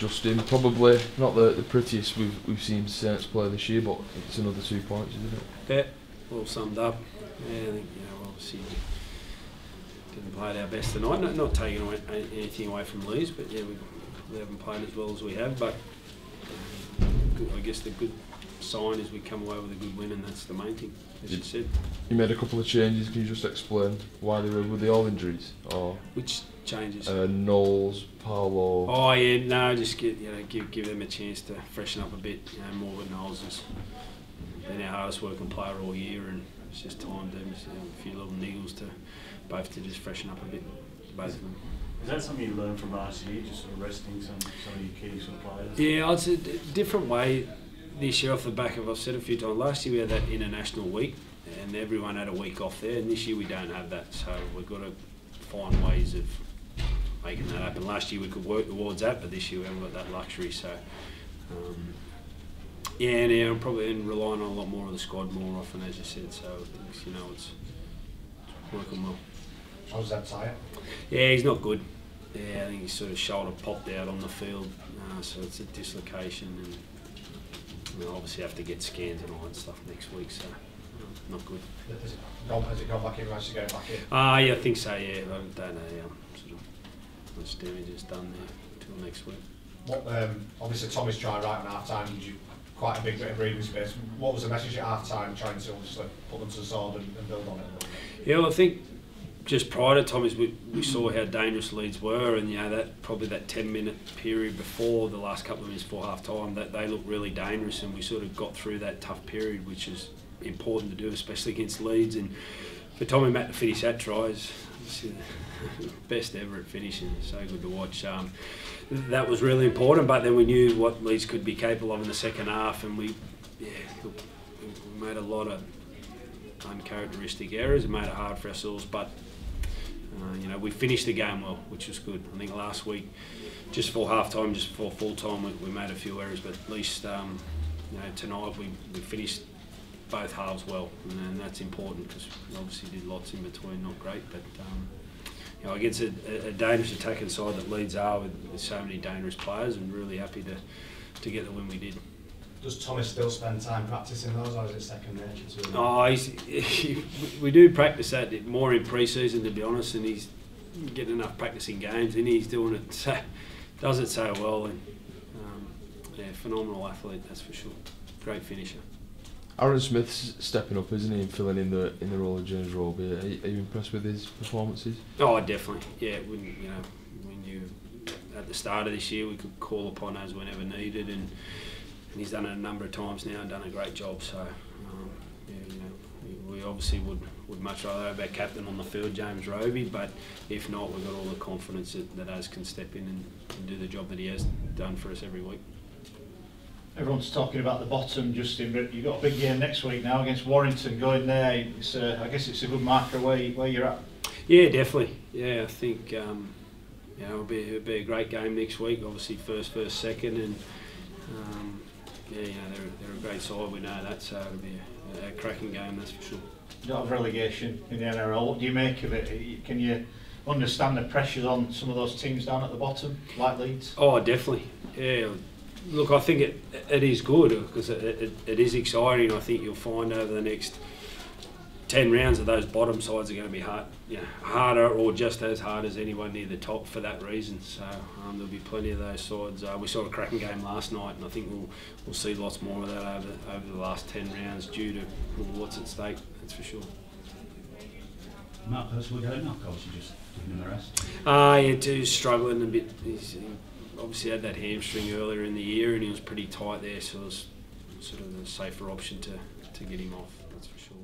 Justin. Probably not the prettiest we've seen Saints play this year, but it's another 2 points, isn't it? Yeah, all summed up. Yeah, I think obviously didn't play our best tonight. Not taking anything away from Leeds, but yeah, we haven't played as well as we have. But I guess the good sign is we come away with a good win, and that's the main thing, as you said. You made a couple of changes. Can you just explain why were they all injuries? Or which changes? Knowles, Paolo. Oh yeah, no, just give them a chance to freshen up a bit. Morgan Knowles has been our hardest working player all year, and it's just time to a few little niggles to both to just freshen up a bit, both of them. Is that something you learned from last year, just sort of resting some of your key sort of players? Yeah, it's a different way this year off the back of, I've said a few times, last year we had that international week and everyone had a week off there, and this year we don't have that, so we've got to find ways of making that happen. Last year we could work towards that, but this year we haven't got that luxury, so yeah, now I'm probably relying on a lot more of the squad more often, as you said, so it's working well. How's Zeb Taia? Yeah, he's not good. Yeah, I think his sort of shoulder popped out on the field, so it's a dislocation, and we'll obviously have to get scans and all that stuff next week, so not good. Has it gone back in? Managed to get it back in? Yeah, I think so, yeah. I don't know sort of much damage is done there until next week. What, obviously Tommy's tried right at half-time, gives you quite a big bit of breathing space. What was the message at half-time, trying to obviously put them to the sword and build on it a little bit? Yeah, well, I think just prior to Tommy's, we saw how dangerous Leeds were, and that probably that 10-minute period before the last couple of minutes before half time, that they looked really dangerous, and we sort of got through that tough period, which is important to do, especially against Leeds. And for Tommy and Matt to finish that try is best ever at finishing. So good to watch. That was really important, but then we knew what Leeds could be capable of in the second half, and we made a lot of uncharacteristic errors and made it hard for ourselves, but we finished the game well, which was good. I think last week, just before half-time, just before full-time, we made a few errors, but at least tonight we finished both halves well, and that's important because we obviously did lots in between, not great, but against a dangerous attacking side that Leeds are with so many dangerous players, and really happy to get the win we did. Does Thomas still spend time practicing those, or is it second nature to him? Oh, we do practice that more in pre-season, to be honest, and he's getting enough practice in games, and he's doing it, does it so well, and phenomenal athlete, that's for sure. Great finisher. Aaron Smith's stepping up, isn't he, and filling in the role of James Roby. Are you impressed with his performances? Oh, definitely. Yeah, we knew at the start of this year we could call upon us whenever needed, and he's done it a number of times now and done a great job. So, we obviously would much rather have our captain on the field, James Roby, but if not, we've got all the confidence that Az can step in and do the job that he has done for us every week. Everyone's talking about the bottom, Justin, but you've got a big game next week now against Warrington. Going there, I guess it's a good marker where you're at. Yeah, definitely. Yeah, I think it'll be a great game next week. Obviously, first, second, and they're a great side. We know that, so it'll be a cracking game, that's for sure. You don't have relegation in the NRL. What do you make of it? Can you understand the pressures on some of those teams down at the bottom, like Leeds? Oh, definitely. Yeah. Look, I think it is good because it is exciting. I think you'll find over the next 10 rounds that those bottom sides are going to be harder or just as hard as anyone near the top for that reason. So there'll be plenty of those sides. We saw a cracking game last night, and I think we'll see lots more of that over the last 10 rounds due to what's at stake. That's for sure. Mark Hurst, going knock, obviously just giving him a rest. Yeah, too's struggling a bit. He's obviously had that hamstring earlier in the year, and he was pretty tight there, so it was sort of a safer option to get him off. That's for sure.